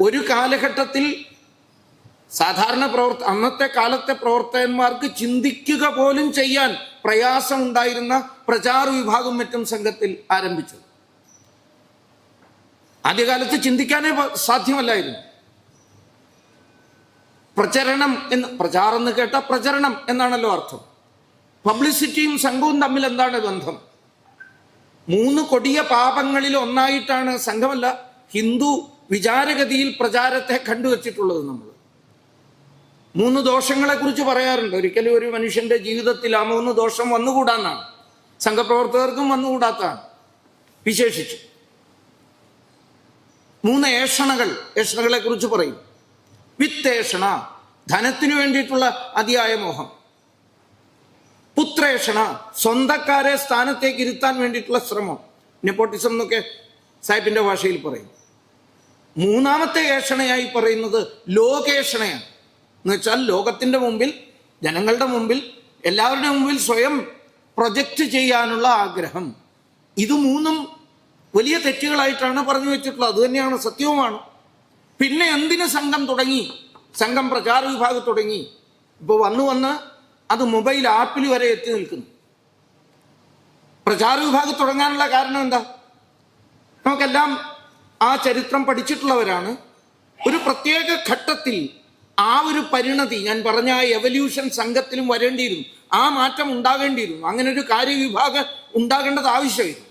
ഒരു കാലഘട്ടത്തിൽ സാധാരണ അന്നത്തെ കാലത്തെ പ്രവർത്തകന്മാർക്ക് ചിന്തിക്കുക പോലും ചെയ്യാൻ പ്രയാസമുണ്ടായിരുന്ന പ്രചാര വിഭാഗം മറ്റും സംഘത്തിൽ ആരംഭിച്ചത്. ആദ്യകാലത്ത് ചിന്തിക്കാനേ സാധ്യമല്ലായിരുന്നു. പ്രചരണം എന്ന്, പ്രചാരം എന്ന് കേട്ട പ്രചരണം എന്നാണല്ലോ അർത്ഥം. പബ്ലിസിറ്റിയും സംഘവും തമ്മിൽ എന്താണ് ബന്ധം? 3 കൊടിയ പാപങ്ങളിൽ ഒന്നായിട്ടാണ് സംഘമല്ല, ഹിന്ദു വിചാരഗതിയിൽ പ്രചാരത്തെ കണ്ടുവച്ചിട്ടുള്ളത്. നമ്മൾ 3 ദോഷങ്ങളെ കുറിച്ച് പറയാറുണ്ട്. ഒരിക്കലും ഒരു മനുഷ്യന്റെ ജീവിതത്തിൽ ആ 3 ദോഷം വന്നുകൂടാന്നാണ്. സംഘപ്രവർത്തകർക്കും വന്നുകൂടാത്തതാണ്. വിശേഷിച്ചു 3 ഏഷണകളെ കുറിച്ച് പറയും. വിത്തേഷണ, ധനത്തിനു വേണ്ടിയിട്ടുള്ള അതിയായ മോഹം. പുത്രേഷണ, സ്വന്തക്കാരെ സ്ഥാനത്തേക്ക് ഇരുത്താൻ വേണ്ടിയിട്ടുള്ള ശ്രമം. നെപ്പോട്ടിസം എന്നൊക്കെ സാഹിബിന്റെ ഭാഷയിൽ പറയും. 3ാമത്തെ ഏഷണയായി പറയുന്നത് ലോകേഷണയാണ്. എന്ന് വെച്ചാൽ ലോകത്തിന്റെ മുമ്പിൽ, ജനങ്ങളുടെ മുമ്പിൽ, എല്ലാവരുടെ മുമ്പിൽ സ്വയം പ്രൊജക്റ്റ് ചെയ്യാനുള്ള ആഗ്രഹം. ഇത് 3ഉം വലിയ തെറ്റുകളായിട്ടാണ് പറഞ്ഞു വെച്ചിട്ടുള്ളത്. അത് തന്നെയാണ്, സത്യവുമാണ്. പിന്നെ എന്തിന് സംഘം തുടങ്ങി? സംഘം പ്രചാര വിഭാഗം തുടങ്ങി. ഇപ്പോൾ വന്ന് അത് മൊബൈൽ ആപ്പിൽ വരെ എത്തി നിൽക്കുന്നു. പ്രചാര വിഭാഗം തുടങ്ങാനുള്ള കാരണം എന്താ? നമുക്കെല്ലാം ആ ചരിത്രം പഠിച്ചിട്ടുള്ളവരാണ്. ഒരു പ്രത്യേക ഘട്ടത്തിൽ ആ ഒരു പരിണതി, ഞാൻ പറഞ്ഞ ആ എവല്യൂഷൻ സംഘത്തിലും വരേണ്ടിയിരുന്നു. ആ മാറ്റം ഉണ്ടാകേണ്ടിയിരുന്നു. അങ്ങനെ ഒരു കാര്യവിഭാഗം ഉണ്ടാകേണ്ടത് ആവശ്യമായിരുന്നു.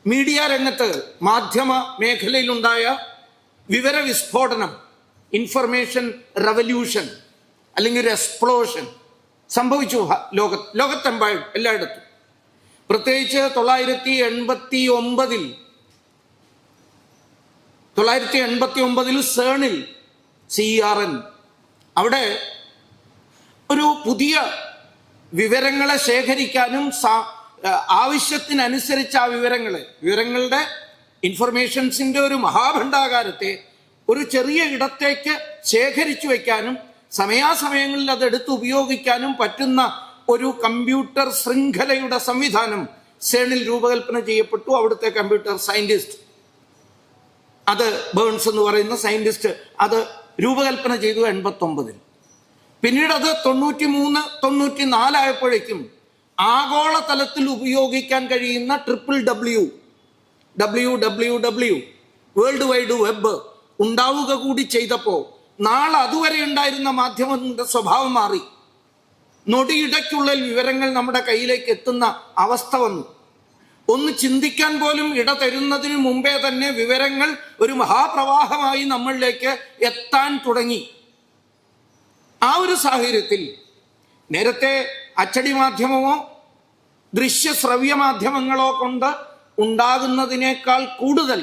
മീഡിയ രംഗത്ത്, മാധ്യമ മേഖലയിലുണ്ടായ വിവര വിസ്ഫോടനം, ഇൻഫർമേഷൻ റവല്യൂഷൻ അല്ലെങ്കിൽ ഒരു എക്സ്പ്ലോഷൻ സംഭവിച്ചു ലോകത്തെമ്പാടും, എല്ലായിടത്തും. പ്രത്യേകിച്ച് 1989 സേണിൽ, CERN, അവിടെ ഒരു പുതിയ വിവരങ്ങളെ ശേഖരിക്കാനും ആവശ്യത്തിനനുസരിച്ച് ആ വിവരങ്ങളുടെ ഇൻഫർമേഷൻസിന്റെ ഒരു മഹാഭണ്ഡാകാരത്തെ ഒരു ചെറിയ ഇടത്തേക്ക് ശേഖരിച്ചു വയ്ക്കാനും സമയാസമയങ്ങളിൽ അതെടുത്ത് ഉപയോഗിക്കാനും പറ്റുന്ന ഒരു കമ്പ്യൂട്ടർ ശൃംഖലയുടെ സംവിധാനം സേണിൽ രൂപകൽപ്പന ചെയ്യപ്പെട്ടു. അവിടുത്തെ കമ്പ്യൂട്ടർ സയന്റിസ്റ്റ്, അത് ബേൺസ് എന്ന് പറയുന്ന സയന്റിസ്റ്റ്, അത് രൂപകൽപ്പന ചെയ്തു 89. പിന്നീട് അത് 93-94 ആയപ്പോഴേക്കും ആഗോളതലത്തിൽ ഉപയോഗിക്കാൻ കഴിയുന്ന WWW വേൾഡ് വൈഡ് വെബ് ഉണ്ടാവുക കൂടി ചെയ്തപ്പോൾ നാളെ അതുവരെ ഉണ്ടായിരുന്ന മാധ്യമത്തിന്റെ സ്വഭാവം മാറി. നൊടിയിടയ്ക്കുള്ളിൽ വിവരങ്ങൾ നമ്മുടെ കയ്യിലേക്ക് എത്തുന്ന അവസ്ഥ വന്നു. ഒന്ന് ചിന്തിക്കാൻ പോലും ഇട തരുന്നതിന് മുമ്പേ തന്നെ വിവരങ്ങൾ ഒരു മഹാപ്രവാഹമായി നമ്മളിലേക്ക് എത്താൻ തുടങ്ങി. ആ ഒരു സാഹചര്യത്തിൽ നേരത്തെ അച്ചടി മാധ്യമമോ ദൃശ്യശ്രവ്യ മാധ്യമങ്ങളോ കൊണ്ട് ഉണ്ടാകുന്നതിനേക്കാൾ കൂടുതൽ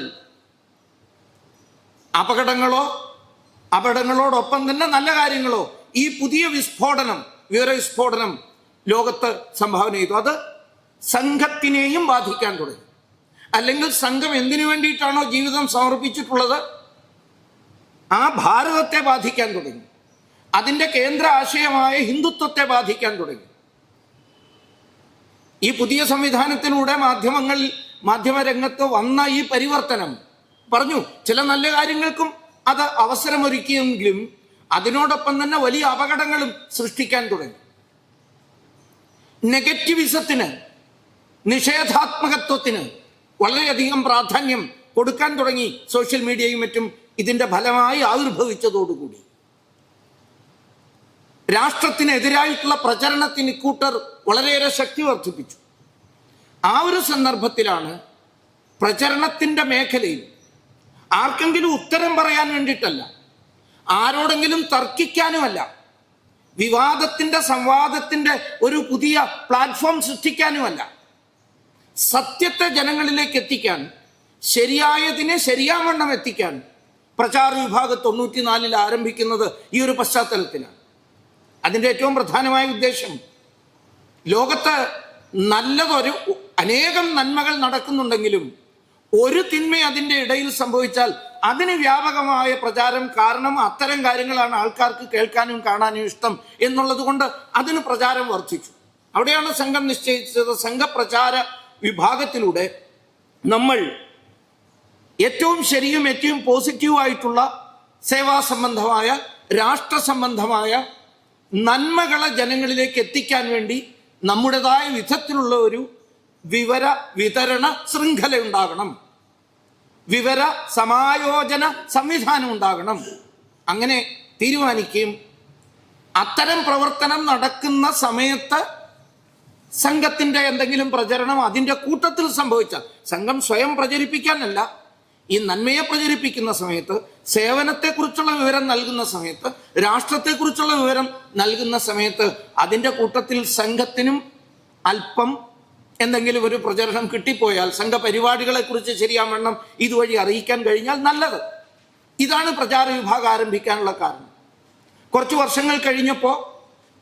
അപകടങ്ങളോടൊപ്പം തന്നെ നല്ല കാര്യങ്ങളോ ഈ പുതിയ വിവരവിസ്ഫോടനം ലോകത്ത് സംഭാവന ചെയ്തു. അത് സംഘത്തിനെയും ബാധിക്കാൻ തുടങ്ങി. അല്ലെങ്കിൽ സംഘം എന്തിനു വേണ്ടിയിട്ടാണോ ജീവിതം സമർപ്പിച്ചിട്ടുള്ളത്, ആ ഭാരതത്തെ ബാധിക്കാൻ തുടങ്ങി. അതിൻ്റെ കേന്ദ്ര ആശയമായ ഹിന്ദുത്വത്തെ ബാധിക്കാൻ തുടങ്ങി. ഈ പുതിയ സംവിധാനത്തിലൂടെ മാധ്യമരംഗത്ത് വന്ന ഈ പരിവർത്തനം പറഞ്ഞു, ചില നല്ല കാര്യങ്ങൾക്കും അത് അവസരമൊരുക്കിയെങ്കിലും അതിനോടൊപ്പം തന്നെ വലിയ അപകടങ്ങളും സൃഷ്ടിക്കാൻ തുടങ്ങി. നെഗറ്റിവിസത്തിന്, നിഷേധാത്മകത്വത്തിന് വളരെയധികം പ്രാധാന്യം കൊടുക്കാൻ തുടങ്ങി സോഷ്യൽ മീഡിയയും മറ്റും ഇതിന്റെ ഫലമായി ആവിർഭവിച്ചതോടുകൂടി. രാഷ്ട്രത്തിനെതിരായിട്ടുള്ള പ്രചരണത്തിന് ഇക്കൂട്ടർ വളരെയേറെ ശക്തി വർദ്ധിപ്പിച്ചു. ആ ഒരു സന്ദർഭത്തിലാണ് പ്രചരണത്തിന്റെ മേഖലയിൽ ആർക്കെങ്കിലും ഉത്തരം പറയാൻ വേണ്ടിയിട്ടല്ല, ആരോടെങ്കിലും തർക്കിക്കാനുമല്ല, വിവാദത്തിന്റെ സംവാദത്തിന്റെ ഒരു പുതിയ പ്ലാറ്റ്ഫോം സൃഷ്ടിക്കാനുമല്ല, സത്യത്തെ ജനങ്ങളിലേക്ക് എത്തിക്കാൻ, ശരിയായതിനെ ശരിയാവണ്ണം എത്തിക്കാൻ പ്രചാര വിഭാഗം 94 ആരംഭിക്കുന്നത് ഈ ഒരു പശ്ചാത്തലത്തിലാണ്. അതിൻ്റെ ഏറ്റവും പ്രധാനമായ ഉദ്ദേശം, ലോകത്ത് അനേകം നന്മകൾ നടക്കുന്നുണ്ടെങ്കിലും ഒരു തിന്മ അതിൻ്റെ ഇടയിൽ സംഭവിച്ചാൽ അതിന് വ്യാപകമായ പ്രചാരം കാരണം അത്തരം കാര്യങ്ങളാണ് ആൾക്കാർക്ക് കേൾക്കാനും കാണാനും ഇഷ്ടം എന്നുള്ളത് കൊണ്ട് അതിന് പ്രചാരം വർദ്ധിച്ചു. അവിടെയാണ് സംഘം നിശ്ചയിച്ചത്. സംഘപ്രചാര വിഭാഗത്തിലൂടെ നമ്മൾ ഏറ്റവും ശരിയും ഏറ്റവും പോസിറ്റീവായിട്ടുള്ള സേവാ സംബന്ധമായ രാഷ്ട്ര സംബന്ധമായ നന്മകളെ ജനങ്ങളിലേക്ക് എത്തിക്കാൻ വേണ്ടി നമ്മുടേതായ വിധത്തിലുള്ള ഒരു വിവര വിതരണ ശൃംഖല ഉണ്ടാകണം, വിവര സമായോജന സംവിധാനം ഉണ്ടാകണം. അങ്ങനെ തീരുമാനിക്കുകയും അത്തരം പ്രവർത്തനം നടക്കുന്ന സമയത്ത് സംഘത്തിന്റെ എന്തെങ്കിലും പ്രചരണം അതിൻ്റെ കൂട്ടത്തിൽ സംഭവിച്ചാൽ, സംഘം സ്വയം പ്രചരിപ്പിക്കാനല്ല, ഈ നന്മയെ പ്രചരിപ്പിക്കുന്ന സമയത്ത്, സേവനത്തെക്കുറിച്ചുള്ള വിവരം നൽകുന്ന സമയത്ത്, രാഷ്ട്രത്തെക്കുറിച്ചുള്ള വിവരം നൽകുന്ന സമയത്ത് അതിൻ്റെ കൂട്ടത്തിൽ സംഘത്തിനും അല്പം എന്തെങ്കിലും ഒരു പ്രചരണം കിട്ടിപ്പോയാൽ, സംഘപരിപാടികളെ കുറിച്ച് ശരിയാവണ്ണം ഇതുവഴി അറിയിക്കാൻ കഴിഞ്ഞാൽ നല്ലത്. ഇതാണ് പ്രചാര വിഭാഗം ആരംഭിക്കാനുള്ള കാരണം. കുറച്ച് വർഷങ്ങൾ കഴിഞ്ഞപ്പോൾ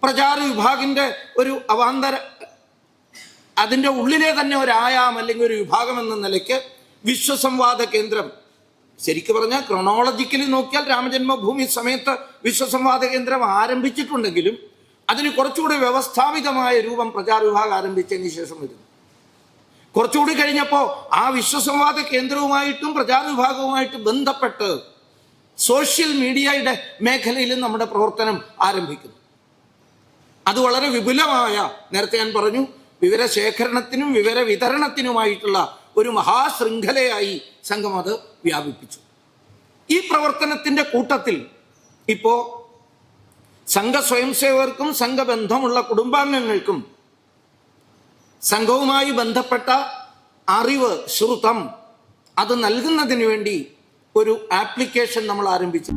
പ്രചാര വിഭാഗിന്റെ ഒരു അവാന്തര, അതിൻ്റെ ഉള്ളിലെ തന്നെ ഒരു ആയാം അല്ലെങ്കിൽ ഒരു വിഭാഗം എന്ന നിലയ്ക്ക് വിശ്വസംവാദ കേന്ദ്രം, ശരിക്കും പറഞ്ഞാൽ ക്രോണോളജിക്കലി നോക്കിയാൽ രാമജന്മഭൂമി സമയത്ത് വിശ്വസംവാദ കേന്ദ്രം ആരംഭിച്ചിട്ടുണ്ടെങ്കിലും അതിന് കുറച്ചുകൂടി വ്യവസ്ഥാപിതമായ രൂപം പ്രചാര വിഭാഗം ആരംഭിച്ചതിന് ശേഷം വരുന്നു. കുറച്ചുകൂടി കഴിഞ്ഞപ്പോൾ ആ വിശ്വസംവാദ കേന്ദ്രവുമായിട്ടും പ്രചാര വിഭാഗവുമായിട്ട് ബന്ധപ്പെട്ട് സോഷ്യൽ മീഡിയയുടെ മേഖലയിലും നമ്മുടെ പ്രവർത്തനം ആരംഭിക്കുന്നു. അത് വളരെ വിപുലമായ, നേരത്തെ ഞാൻ പറഞ്ഞു, വിവരശേഖരണത്തിനും വിവര വിതരണത്തിനുമായിട്ടുള്ള ഒരു മഹാശൃംഖലയായി സംഘം അത് വ്യാപിപ്പിച്ചു. ഈ പ്രവർത്തനത്തിന്റെ കൂട്ടത്തിൽ ഇപ്പോ സംഘ സ്വയംസേവകർക്കും സംഘബന്ധമുള്ള കുടുംബാംഗങ്ങൾക്കും സംഘവുമായി ബന്ധപ്പെട്ട അറിവ്, ശ്രുതം, അത് നൽകുന്നതിന് വേണ്ടി ഒരു ആപ്ലിക്കേഷൻ നമ്മൾ ആരംഭിച്ചു.